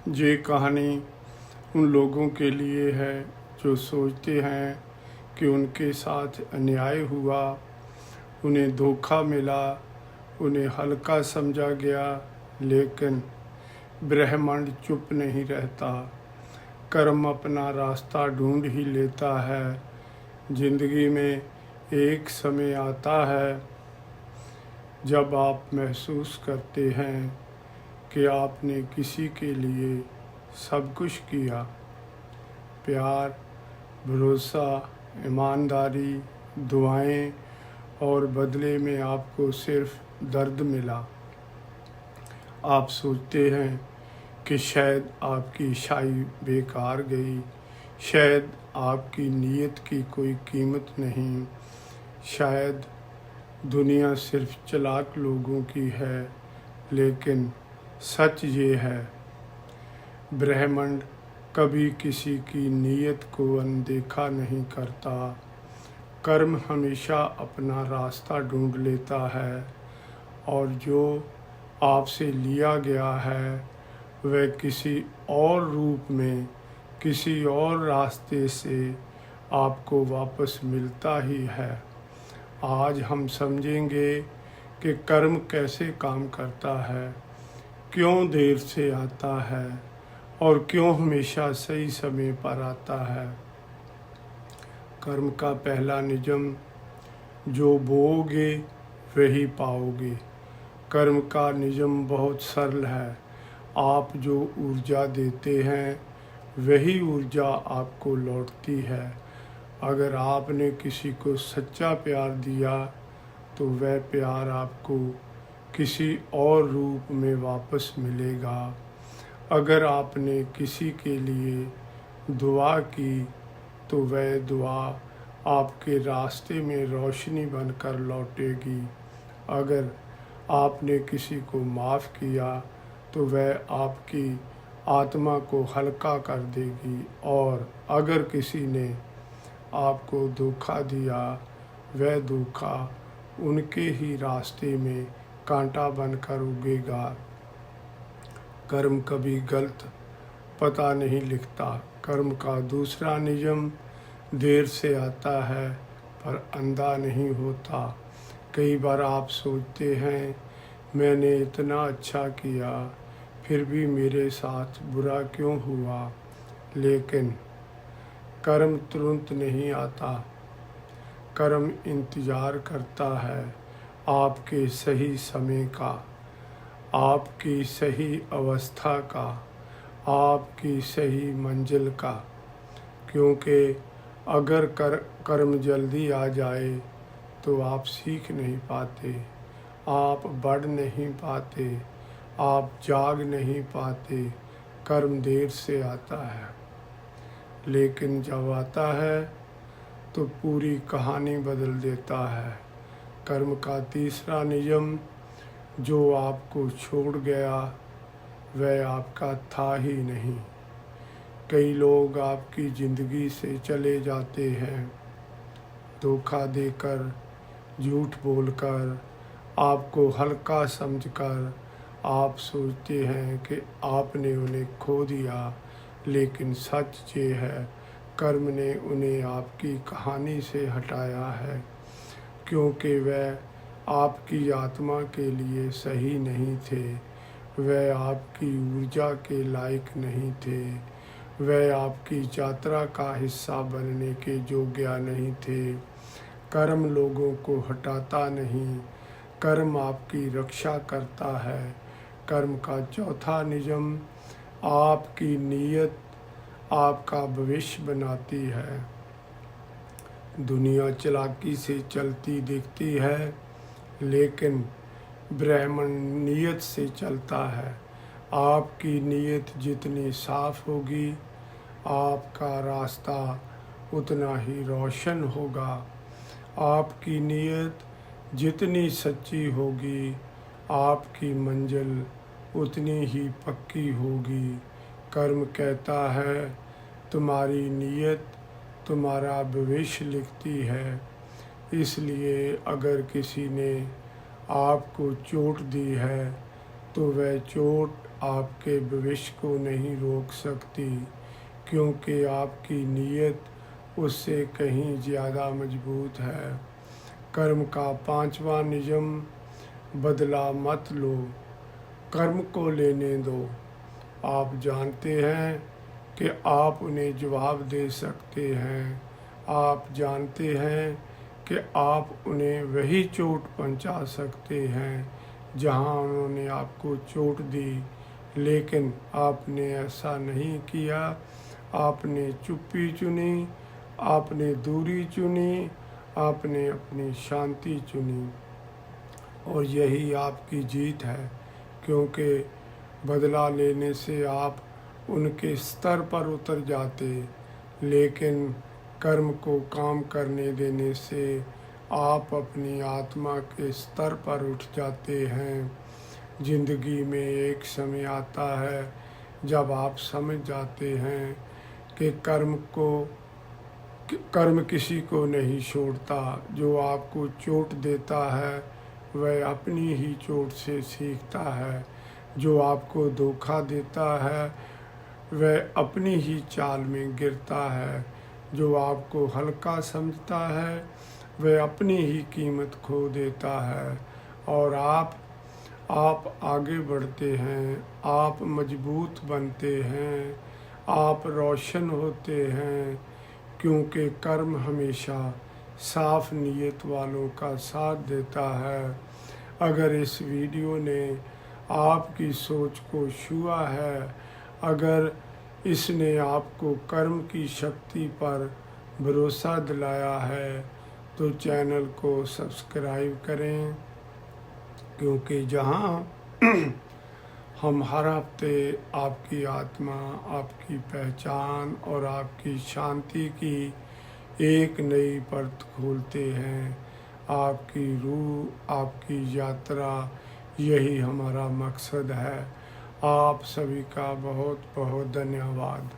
ये कहानी उन लोगों के लिए है जो सोचते हैं कि उनके साथ अन्याय हुआ, उन्हें धोखा मिला, उन्हें हल्का समझा गया। लेकिन ब्रह्मांड चुप नहीं रहता। कर्म अपना रास्ता ढूंढ ही लेता है। जिंदगी में एक समय आता है जब आप महसूस करते हैं कि आपने किसी के लिए सब कुछ किया, प्यार, भरोसा, ईमानदारी, दुआएं, और बदले में आपको सिर्फ दर्द मिला। आप सोचते हैं कि शायद आपकी शाई बेकार गई, शायद आपकी नीयत की कोई कीमत नहीं, शायद दुनिया सिर्फ चालाक लोगों की है। लेकिन सच ये है, ब्रह्मांड कभी किसी की नीयत को अनदेखा नहीं करता। कर्म हमेशा अपना रास्ता ढूंढ लेता है, और जो आपसे लिया गया है वह किसी और रूप में, किसी और रास्ते से आपको वापस मिलता ही है। आज हम समझेंगे कि कर्म कैसे काम करता है, क्यों देर से आता है और क्यों हमेशा सही समय पर आता है। कर्म का पहला नियम, जो बोओगे वही पाओगे। कर्म का नियम बहुत सरल है। आप जो ऊर्जा देते हैं वही ऊर्जा आपको लौटती है। अगर आपने किसी को सच्चा प्यार दिया तो वह प्यार आपको किसी और रूप में वापस मिलेगा। अगर आपने किसी के लिए दुआ की तो वह दुआ आपके रास्ते में रोशनी बनकर लौटेगी। अगर आपने किसी को माफ़ किया तो वह आपकी आत्मा को हल्का कर देगी। और अगर किसी ने आपको धोखा दिया, वह धोखा उनके ही रास्ते में कांटा बनकर उगेगा। कर्म कभी गलत पता नहीं लिखता। कर्म का दूसरा नियम, देर से आता है पर अंधा नहीं होता। कई बार आप सोचते हैं, मैंने इतना अच्छा किया फिर भी मेरे साथ बुरा क्यों हुआ। लेकिन कर्म तुरंत नहीं आता। कर्म इंतज़ार करता है आपके सही समय का, आपकी सही अवस्था का, आपकी सही मंजिल का। क्योंकि अगर कर्म जल्दी आ जाए तो आप सीख नहीं पाते, आप बढ़ नहीं पाते, आप जाग नहीं पाते। कर्म देर से आता है, लेकिन जब आता है तो पूरी कहानी बदल देता है। कर्म का तीसरा नियम, जो आपको छोड़ गया वह आपका था ही नहीं। कई लोग आपकी ज़िंदगी से चले जाते हैं, धोखा देकर, झूठ बोलकर, आपको हल्का समझकर। आप सोचते हैं कि आपने उन्हें खो दिया, लेकिन सच ये है, कर्म ने उन्हें आपकी कहानी से हटाया है, क्योंकि वह आपकी आत्मा के लिए सही नहीं थे, वह आपकी ऊर्जा के लायक नहीं थे, वह आपकी यात्रा का हिस्सा बनने के योग्य नहीं थे। कर्म लोगों को हटाता नहीं, कर्म आपकी रक्षा करता है। कर्म का चौथा नियम, आपकी नीयत आपका भविष्य बनाती है। दुनिया चालाकी से चलती दिखती है, लेकिन ब्रह्मांड नीयत से चलता है। आपकी नीयत जितनी साफ होगी, आपका रास्ता उतना ही रोशन होगा। आपकी नीयत जितनी सच्ची होगी, आपकी मंजिल उतनी ही पक्की होगी। कर्म कहता है, तुम्हारी नीयत तुम्हारा भविष्य लिखती है। इसलिए अगर किसी ने आपको चोट दी है तो वह चोट आपके भविष्य को नहीं रोक सकती, क्योंकि आपकी नीयत उससे कहीं ज़्यादा मजबूत है। कर्म का 5वां नियम, बदला मत लो, कर्म को लेने दो। आप जानते हैं कि आप उन्हें जवाब दे सकते हैं। आप जानते हैं कि आप उन्हें वही चोट पहुंचा सकते हैं जहां उन्होंने आपको चोट दी, लेकिन आपने ऐसा नहीं किया। आपने चुप्पी चुनी, आपने दूरी चुनी, आपने अपनी शांति चुनी, और यही आपकी जीत है, क्योंकि बदला लेने से आप उनके स्तर पर उतर जाते, लेकिन कर्म को काम करने देने से आप अपनी आत्मा के स्तर पर उठ जाते हैं। जिंदगी में एक समय आता है जब आप समझ जाते हैं कि कर्म किसी को नहीं छोड़ता। जो आपको चोट देता है वह अपनी ही चोट से सीखता है। जो आपको धोखा देता है वह अपनी ही चाल में गिरता है। जो आपको हल्का समझता है वह अपनी ही कीमत खो देता है। और आप आगे बढ़ते हैं, आप मजबूत बनते हैं, आप रोशन होते हैं, क्योंकि कर्म हमेशा साफ नीयत वालों का साथ देता है। अगर इस वीडियो ने आपकी सोच को छुआ है, अगर इसने आपको कर्म की शक्ति पर भरोसा दिलाया है, तो चैनल को सब्सक्राइब करें, क्योंकि जहां हम हर हफ्ते आपकी आत्मा, आपकी पहचान और आपकी शांति की एक नई परत खोलते हैं। आपकी रूह, आपकी यात्रा, यही हमारा मकसद है। आप सभी का बहुत बहुत धन्यवाद।